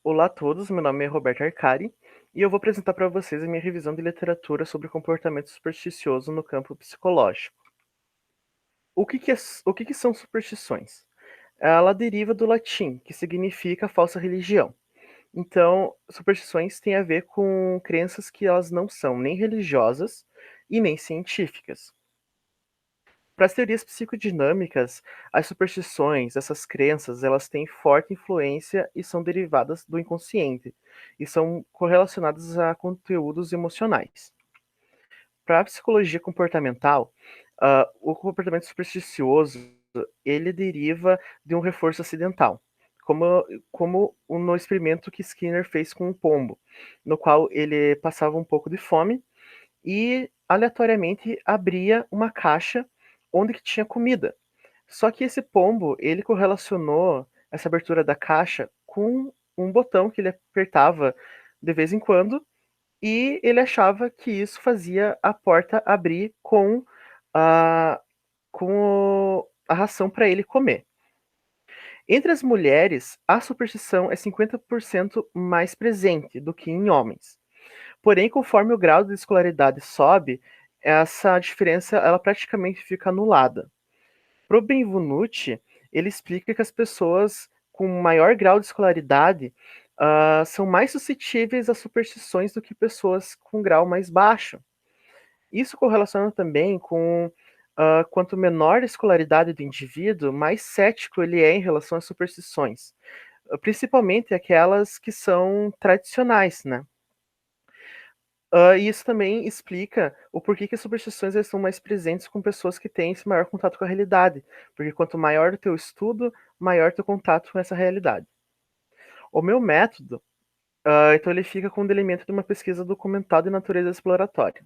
Olá a todos, meu nome é Roberto Arcari e eu vou apresentar para vocês a minha revisão de literatura sobre comportamento supersticioso no campo psicológico. O que que são superstições? Ela deriva do latim, que significa falsa religião. Então, superstições têm a ver com crenças que elas não são nem religiosas e nem científicas. Para as teorias psicodinâmicas, as superstições, essas crenças, elas têm forte influência e são derivadas do inconsciente e são correlacionadas a conteúdos emocionais. Para a psicologia comportamental, o comportamento supersticioso ele deriva de um reforço acidental, como no experimento que Skinner fez com um pombo, no qual ele passava um pouco de fome e aleatoriamente abria uma caixa onde que tinha comida. Só que esse pombo, ele correlacionou essa abertura da caixa com um botão que ele apertava de vez em quando e ele achava que isso fazia a porta abrir a, a ração para ele comer. Entre as mulheres, a superstição é 50% mais presente do que em homens. Porém, conforme o grau de escolaridade sobe, essa diferença ela praticamente fica anulada. Pro Benvenuti, ele explica que as pessoas com maior grau de escolaridade são mais suscetíveis a superstições do que pessoas com grau mais baixo. Isso correlaciona também com quanto menor a escolaridade do indivíduo, mais cético ele é em relação às superstições, principalmente aquelas que são tradicionais, né? E isso também explica o porquê que as superstições elas são mais presentes com pessoas que têm esse maior contato com a realidade. Porque quanto maior o teu estudo, maior teu contato com essa realidade. O meu método, então ele fica com o elemento de uma pesquisa documental de natureza exploratória.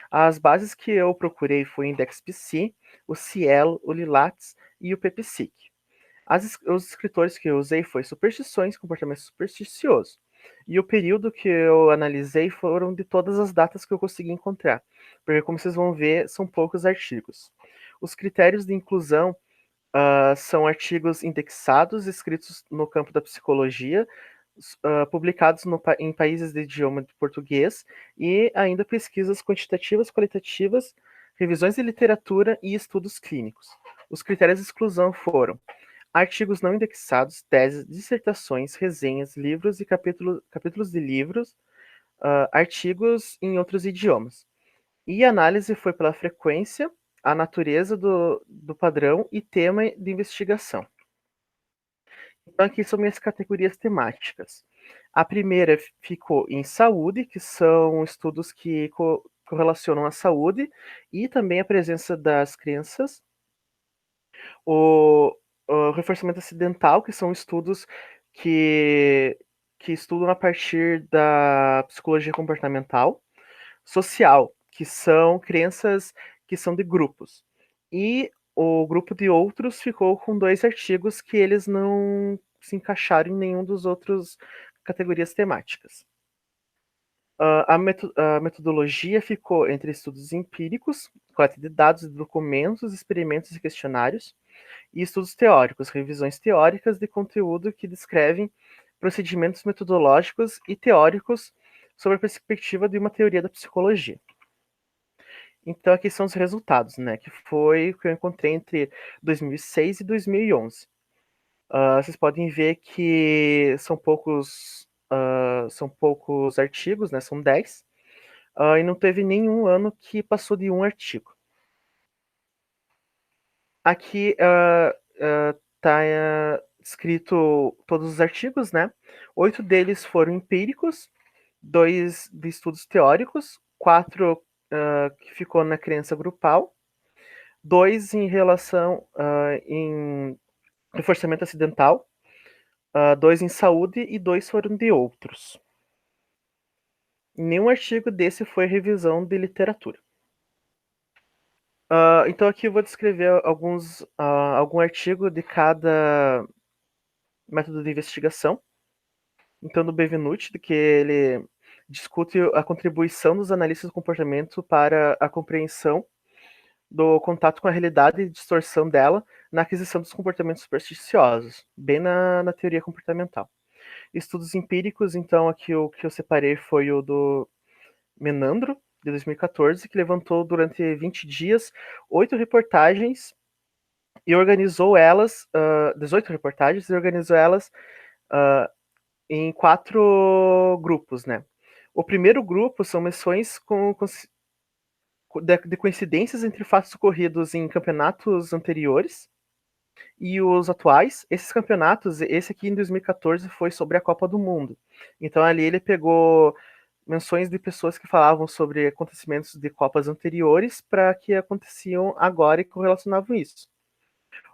As bases que eu procurei foi o IndexPC, o Cielo, o Lilacs e o PPSIC. Os escritores que eu usei foi superstições, comportamento supersticioso. E o período que eu analisei foram de todas as datas que eu consegui encontrar, porque como vocês vão ver, são poucos artigos. Os critérios de inclusão são artigos indexados, escritos no campo da psicologia, publicados em países de idioma de português, e ainda pesquisas quantitativas, qualitativas, revisões de literatura e estudos clínicos. Os critérios de exclusão foram artigos não indexados, teses, dissertações, resenhas, livros e capítulos de livros, artigos em outros idiomas. E a análise foi pela frequência, a natureza do padrão e tema de investigação. Então, aqui são minhas categorias temáticas. A primeira ficou em saúde, que são estudos que correlacionam a saúde e também a presença das crianças. O, o reforçamento acidental, que são estudos que, que estudam a partir da psicologia comportamental. Social, que são crenças que são de grupos. E o grupo de outros ficou com dois artigos que eles não se encaixaram em nenhum dos outros categorias temáticas. A metodologia ficou entre estudos empíricos, coleta de dados, documentos, experimentos e questionários, e estudos teóricos, revisões teóricas de conteúdo que descrevem procedimentos metodológicos e teóricos sobre a perspectiva de uma teoria da psicologia. Então, aqui são os resultados, né? Que foi o que eu encontrei entre 2006 e 2011. Vocês podem ver que são poucos artigos, né? São 10. E não teve nenhum ano que passou de um artigo. Aqui está escrito todos os artigos, né? 8 deles foram empíricos, 2 de estudos teóricos, 4 que ficou na crença grupal, 2 em relação em reforçamento acidental, 2 em saúde e 2 foram de outros. Nenhum artigo desse foi revisão de literatura. Então aqui eu vou descrever algum artigo de cada método de investigação. Então, no Benvenuti, que ele discute a contribuição dos analistas do comportamento para a compreensão do contato com a realidade e distorção dela na aquisição dos comportamentos supersticiosos, bem na teoria comportamental. Estudos empíricos, então, aqui o que eu separei foi o do Menandro, de 2014, que levantou durante 20 dias 8 reportagens e organizou elas, 18 reportagens, e organizou elas em 4 grupos, né? O primeiro grupo são menções de coincidências entre fatos ocorridos em campeonatos anteriores e os atuais. Esses campeonatos, esse aqui em 2014 foi sobre a Copa do Mundo. Então ali ele pegou menções de pessoas que falavam sobre acontecimentos de Copas anteriores para que aconteciam agora e correlacionavam isso.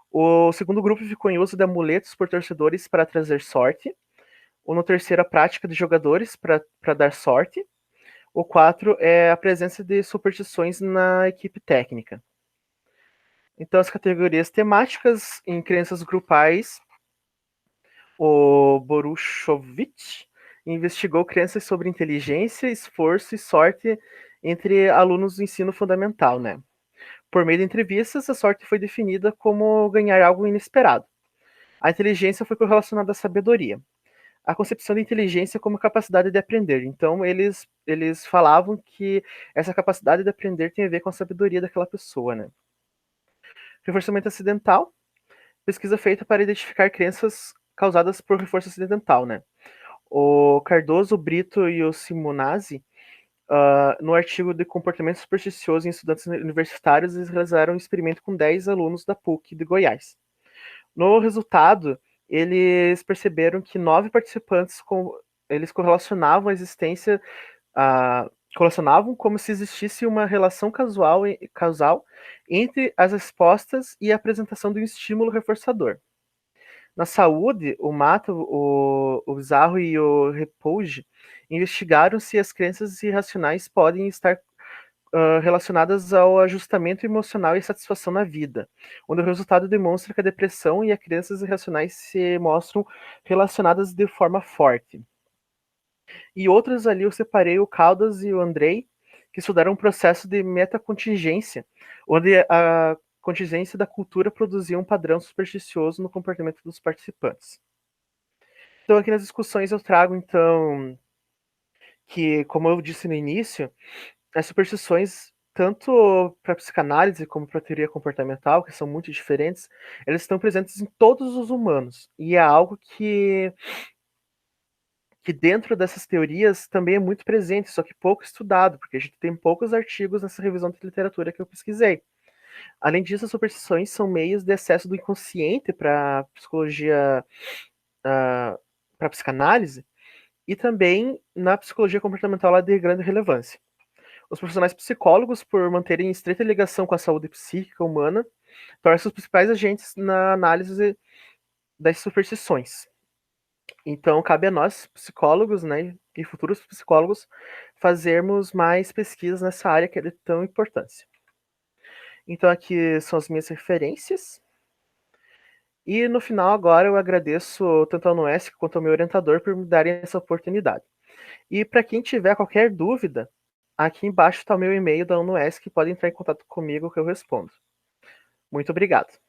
O segundo grupo ficou em uso de amuletos por torcedores para trazer sorte. O no terceiro, a prática de jogadores para dar sorte. O 4 é a presença de superstições na equipe técnica. Então, as categorias temáticas em crenças grupais, o Boruchovich investigou crenças sobre inteligência, esforço e sorte entre alunos do ensino fundamental, né? Por meio de entrevistas, a sorte foi definida como ganhar algo inesperado. A inteligência foi correlacionada à sabedoria. A concepção de inteligência como capacidade de aprender. Então, eles falavam que essa capacidade de aprender tem a ver com a sabedoria daquela pessoa, né? Reforçamento acidental, pesquisa feita para identificar crenças causadas por reforço acidental, né? O Cardoso, o Brito e o Simonazzi, no artigo de comportamento supersticioso em estudantes universitários, eles realizaram um experimento com 10 alunos da PUC de Goiás. No resultado, eles perceberam que 9 participantes eles correlacionavam a existência, correlacionavam como se existisse uma relação causal entre as respostas e a apresentação de um estímulo reforçador. Na saúde, o Mata, o Bizarro e o Repouge investigaram se as crenças irracionais podem estar relacionadas ao ajustamento emocional e satisfação na vida, onde o resultado demonstra que a depressão e as crenças irracionais se mostram relacionadas de forma forte. E outros ali eu separei o Caldas e o Andrei, que estudaram um processo de metacontingência, onde a contingência da cultura produzia um padrão supersticioso no comportamento dos participantes. Então aqui nas discussões eu trago então que, como eu disse no início, as superstições, tanto para psicanálise como para teoria comportamental, que são muito diferentes, elas estão presentes em todos os humanos. E é algo que dentro dessas teorias também é muito presente, só que pouco estudado, porque a gente tem poucos artigos nessa revisão de literatura que eu pesquisei. Além disso, as superstições são meios de acesso do inconsciente para psicologia, para psicanálise, e também na psicologia comportamental ela é de grande relevância. Os profissionais psicólogos, por manterem estreita ligação com a saúde psíquica humana, tornam-se os principais agentes na análise das superstições. Então, cabe a nós, psicólogos, né, e futuros psicólogos, fazermos mais pesquisas nessa área que é de tão importância. Então, aqui são as minhas referências. E no final, agora, eu agradeço tanto ao Noesc quanto ao meu orientador por me darem essa oportunidade. E para quem tiver qualquer dúvida, aqui embaixo está o meu e-mail da UNOESC, que pode entrar em contato comigo que eu respondo. Muito obrigado.